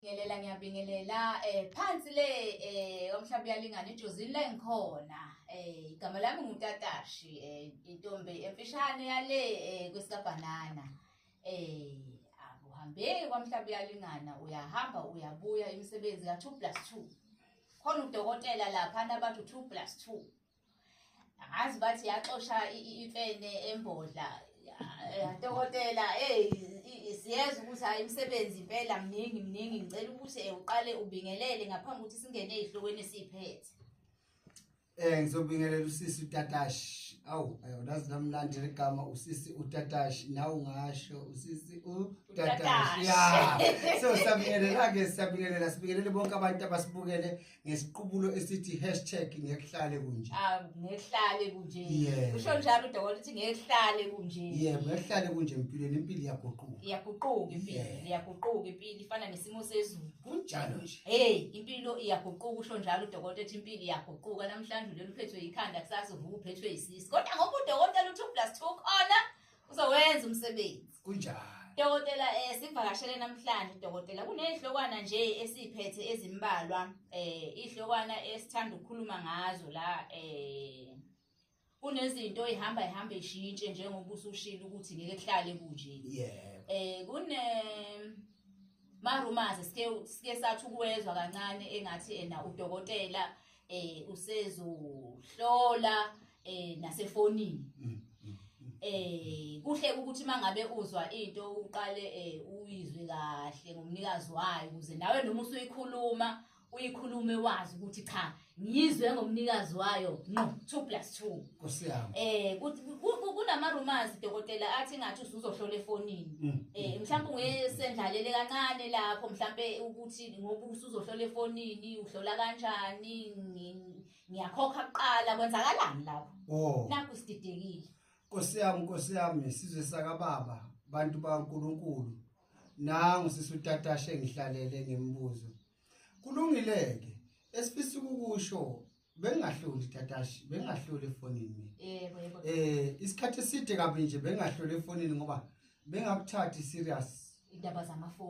Ngiyabingelela phansi le omhlaba uyalingana ejozini la ngikhona igama lami nguTatashi intombi emfishane yale kwesikabhanana akuhambeki kwamhlaba uyalingana uyahamba uyabuya imisebenzi ka 2+2 khona udokotela lapha nabantu 2+2 angazi bathi yaxosha imfene embodla dokotela siyeza ukuthi hayi imisebenzi impela mningi ngicela ukuthi uqale ubingelele ngaphambi ukuthi singene ezihlokweni esiphethe ngizobingelela usisi uTatashi lazi namlandela igama usisi uTatashi nawe ungasho usisi uTatashi so sibingelele bonke abantu abasibukele ngesiqubulo esithi #ngehlale kunje ngehlale kunje usho njalo udokotela uthi ngehlale kunje ngehlale kunje empilweni impilo iyaguquka impilo ifana nesimo sezulu kunjalo nje impilo iyaguquka usho njalo udokotela uthi impilo iyaguquka namhlanje lelo uphethwe ikhanda kusasa uvuka uphethwe isisi kodwa ngoba udokotela u2+2 khona uzowenza umsebenzi kunjalo dokotela sivakashele namhlanje dokotela kunezihlokwana nje esiphethe ezimbalwa izihlokwana esithanda ukukhuluma ngazo la kunezinto ihamba ishintshe njengoba usushilo ukuthi ngeke kuhlale kunje kune marumazi sike sathi ukwezwa kancane engathi udokotela usezohlola nasefonini kuhle ukuthi mangabe uzwa into uqale uyizwe kahle ngomnikazi wayo ukuze nawe noma uyikhulume wazi ukuthi cha ngizwe ngomnikazi wayo no 2+2 Useyahlola kunamarumazi dokotela athi ngathi usuzohlola efonini mhlawumbe ungiyesendlalele kancane lapho mhlawumbe ukuthi ngoba usuzohlola efonini uhlola kanjani ngiyakhokha kuqala kwenzakalani lapho nakho sididekile Nkosi yami sizwe sakababa bantu baNkulunkulu nangu sisi uTatashi engihlalele ngemibuzo kulungileke esifisa ukukusho bengahloli Tatashi bengahloli efonini yebo isikhathi eside kabi nje bengahloli efonini ngoba bengakuthathi serious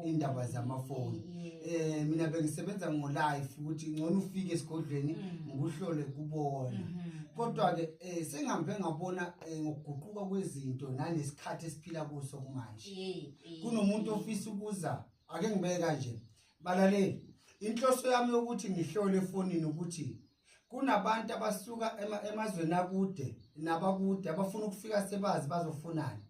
indaba zamafoni mina bengisebenza ngo-live ukuthi ngcono ufike esigodlweni ngikuhlole kubona kodwa ke sengihambe ngabona ngokuguquka kwezinto nanesikhathi esiphila kuso manje kunomuntu ofisa ukuza ake ngibeke kanje balaleli inhloso yami ukuthi ngihlole efonini ukuthi kunabantu abasuka emazweni akude nabakude abafuna ukufika sebazi bazofunana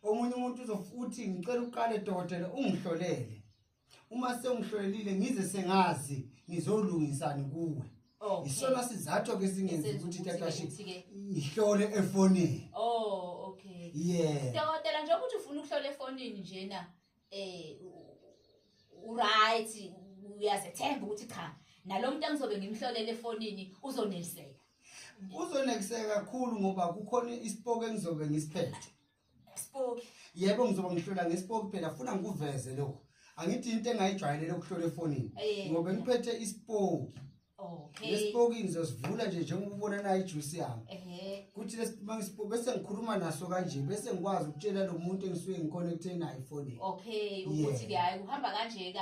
omunye umuntu uzofuthi ngicela uqale dokotela ungihlolele uma sengihlolelile ngize sengazi ngizolungisana kuwe isona sizathu ke singenzi ukuthi Tatashi ngihlole efonini okay dokotela nje ukuthi ufuna ukuhlola efonini njena right uyazethemba ukuthi cha nalomuntu engizobe ngimhlolele efonini uzoneliseka kakhulu ngoba kukhona isipoke engizobe ngisiphethe spoke yebo ngizoba ngihlola ngespoke phela funa ngikuveze lokho angithi into engayijwayelele ukuhlola efonini ngoba ngiphethe ispoke lespoke ngizosivula nje njengoba ubona nayo ijuice yami kuthi lespoke bese ngikhuluma naso kanje bese ngikwazi ukutshela lo muntu engisuke ngiconnecte naye efonini ukuthi ke hayi uhamba kanje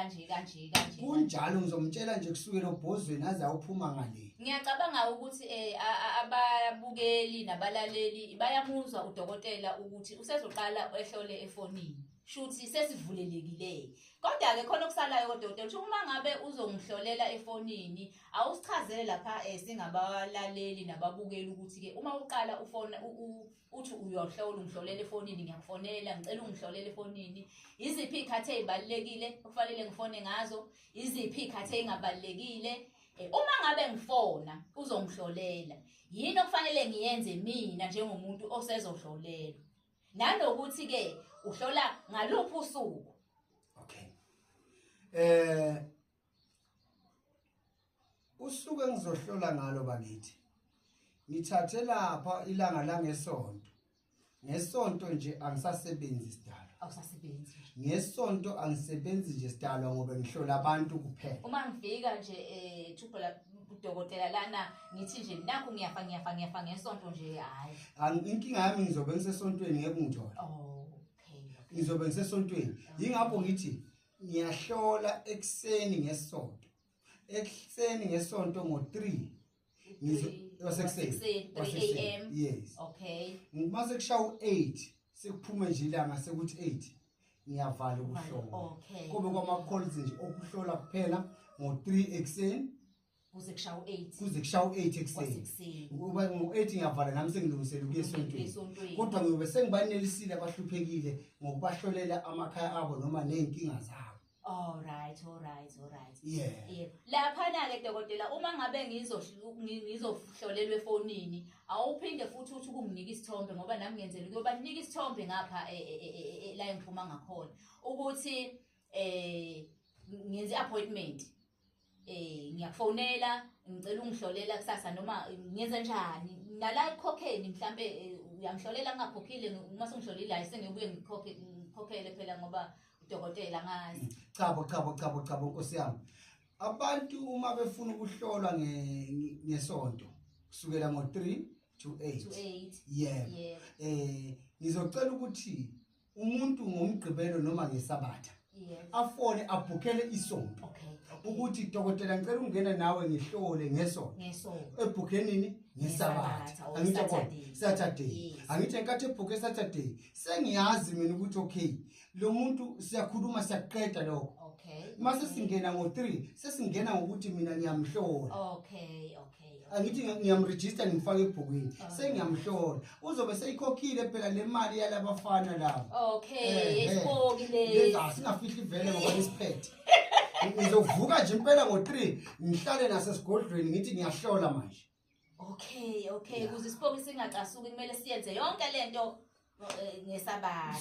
kunjalo ngizomtshela nje kusukela obhozweni aze awuphuma ngale ngiyacabanga ukuthi ababukeli nabalaleli bayamuzwa udokotela ukuthi usezoqala ehlole efonini shuthi sesivulelekile kodwa ke khona okusalayo kodokotela ukuthi uma ngabe uzongihlolela efonini awusichazele lapha singabalaleli nababukeli ukuthi ke uma uqala ufona uthi uyohlola ungihlolela efonini ngiyakufonela ngicela ungihlolele efonini iziphi ikhathi ezibalekile okufanele ngifone ngazo iziphi ikhathi engabalekile uma ngabe ngifona uzongihlolela yini okufanele ngiyenze mina njengomuntu osezohlolelwa nanokuthi ke uhlola ngaluphi usuku usuku engizohlola ngalo bakithi ngithathe lapha ilanga ngesonto nje angisasebenzi sidalo ngesonto angisebenzi nje sidalo ngoba ngihlola abantu kuphela uma ngifika nje thupha udokotela lana ngithi nje nakho ngiyafa ngesonto nje hayi inkinga yami ngizobe ngisesontweni ngeke ngijole okay ngizobe ngisesontweni yingakho ngithi ngiyahlola ekseni ngesonto. Ekseni ngesonto ngo3 wasekuseni 3 AM. Yes. Okay. Mase kushawa 8 sekuphume nje ilanga sekuthi 8 ngiyavala ukuhlola. Okay. Kube kwama calls nje okuhlola kuphela ngo3 ekseni kuze kushawa 8. Kuze kushawa 8 ekseni. Kuba ngo8 ngiyavala nami sengilungisela ukuya esontweni. Kodwa ngiyobe sengibanelisile abahluphekile ngokubahlolela amakhaya abo noma nenkinga zabo. All right. Yeah. Lapha na ke dokotela uma ngabe ngizohlolelwa efonini awuphinde futhi uthi ukunginika isithombe ngoba nami ngenzela ukuba ninika isithombe ngapha la engiphuma ngakhona ukuthi ngenze appointment ngiyakufonela ngicela ungihlolela kusasa noma ngenze njani nala ikhokheni mhlambe uyangihlolela ngingakhokhile uma sengihlolile hayi sengiyobuye ngikhokhele phela ngoba udokotela ngazi. Cha Nkosi yami. Abantu uma befuna ukuhlolwa ngesonto kusukela ngo3 to 8. Yeah. Ngizocela ukuthi umuntu ngomgqibelo noma ngesabatha afone abhukele isonto. Ukuthi dokotela ngicela ungena nawe ngihlole ngesonto. Ebhukenini ngesabatha. Angithi Saturday. Angithi enkathi ebhuke Saturday sengiyazi mina ukuthi okay lo muntu siyakhuluma siyaqeda lokho. Mase singena ngo3 sesingena ngokuthi mina ngiyamhlola. Angithi ngiyamregister ngifake ebhukwini sengiyamhlola uzobe seyikhokhile phela le mali yalabafana labo. Esibokile leza singafihli vele ngoba isiphethe. Ngizovuka nje impela ngo3 ngihlale nasesigodlweni ngithi ngiyahlola manje. Ukuze isibongo singacasuki kumele siyenze yonke lento ngesabatha.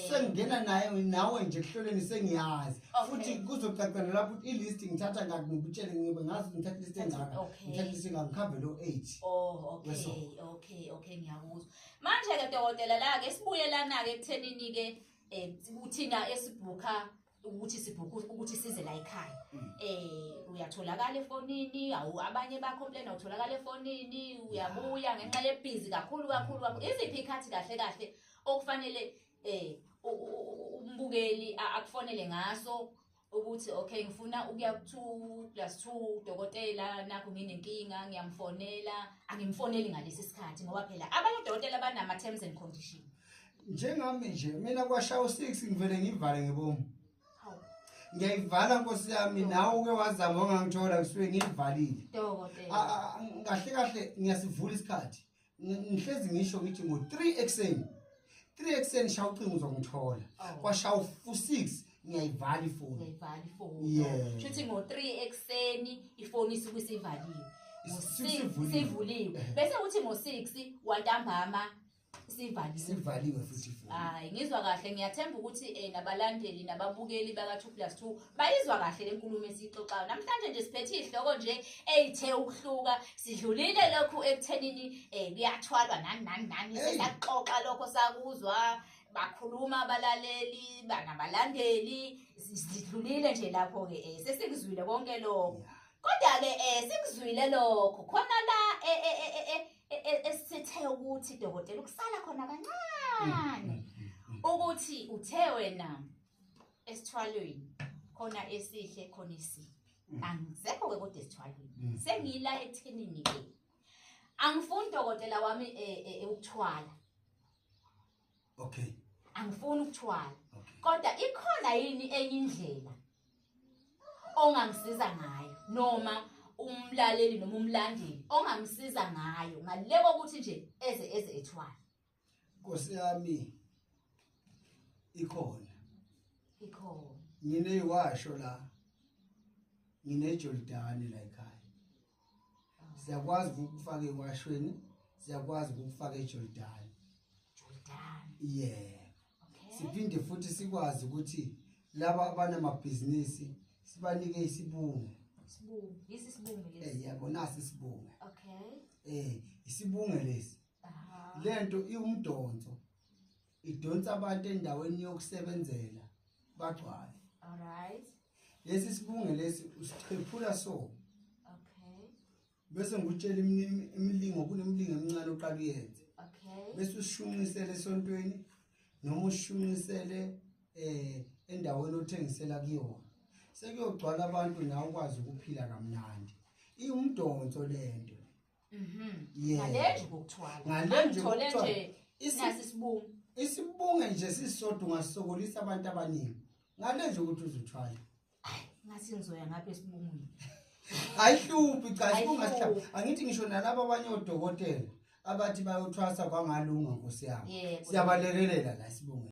Sengena nawe nje kuhloleni sengiyazi. Futhi kuzocacana lapho ilist ngithatha ngakho ngikutshele ngibe ngazi ngithatha list engaka. Ngithatha list ngikhabe lo 8. Ngiyakuzwa. Manje ke dokotela la ke sibuyelana ke ekuthenini ke uthina esibhuka ukuthi ukuthi size la ekhaya. Uyatholakala efonini abanye bacomplain utholakala efonini uyabuya ngenxa ye busy kakhulu. Iziphi ikhathi kahle okufanele umbukeli akufonele ngaso ukuthi okay ngifuna ukuya ku2+2 dokotela nakho nginenkinga ngiyamfonela angimfoneli ngalesi sikhathi ngoba phela abanye odokotela banama terms and conditions. Njengami nje mina kwashawa 6 ngivele ngivale ngebomu. Ngiyayivala Nkosi yami nawe uke wazama ongangithola ngisuke ngivalile. Dokotela. Kahle ngiyasivula isikhathi. Ngihlezi ngisho ngithi ngo3 ekseni. 3 ekseni shawu ucingo uzongithola. Kwashawu 6 ngiyayivala ifoni. Yeah. Shuthi ngo3 ekseni ifoni isuke isivaliwe. Ngo6 sivuliwe. Bese uthi ngo6 wantambama sivaliwe futhi ifoni. Ngizwa kahle ngiyathemba ukuthi nabalandeli nababukeli baka2+2 bayizwa kahle lenkulumo esixoxayo. Namhlanje nje siphethe ihloko nje eyithe ukuhluka sidlulile lokhu ekuthenini kuyathwalwa nani sesaxoxa lokho sakuzwa bakhuluma abalaleli banabalandeli sidlulile nje lapho ke sesikuzwile konke lokho. Kodwa ke sikuzwile lokho khona la esithe ukuthi dokotela ukusala khona kancane ukuthi uthe wena esithwalweni khona esihle khona isibi. Angisekho ke kodwa esithwalweni sengila ethenini ke angifuni dokotela wami ukuthwala. Angifuni ukuthwala. Kodwa ikhona yini enye indlela ongangisiza ngayo noma umlaleli noma umlandeli ongamsiza ngayo ngale kokuthi nje eze ethwala? Nkosi yami ikhona. Nginey'washo la nginejolidani la ekhaya. Siyakwazi ukufaka ewashweni, siyakwazi ukufaka ejolidani. Yeah. Siphinde futhi sikwazi ukuthi laba abanamabhizinisi sibanike isibungu. Yisi sibungu lesi. Yabona isibungu. Isibungu lesi. Lento iwumdonso. Idonsa abantu endaweni yokusebenzela bagcwale. Alright. Lesi sibungu lesi usichephula so. Bese ngikutshela imilingo kunemlingo emincane oqala uyenze. Bese usishunqisele esontweni noma usishunqisele endaweni othengisela kuyona sekuyogcwala abantu nawe ukwazi ukuphila kamnandi iwumdonso lento ngaleje ukuthwala ngaleje ngithole nje isibungu isibunge nje sisodwa ngasisokolisa abantu abaningi ngaleje ukuthi uzothwala ngathi ngizoya ngapha esibungwini ayihluphi cha isibunga sihlaba angithi ngisho nalabo abanye odokotela abathi bayothwasa kwangalunga Nkosi yami siyabalekelela la isibunga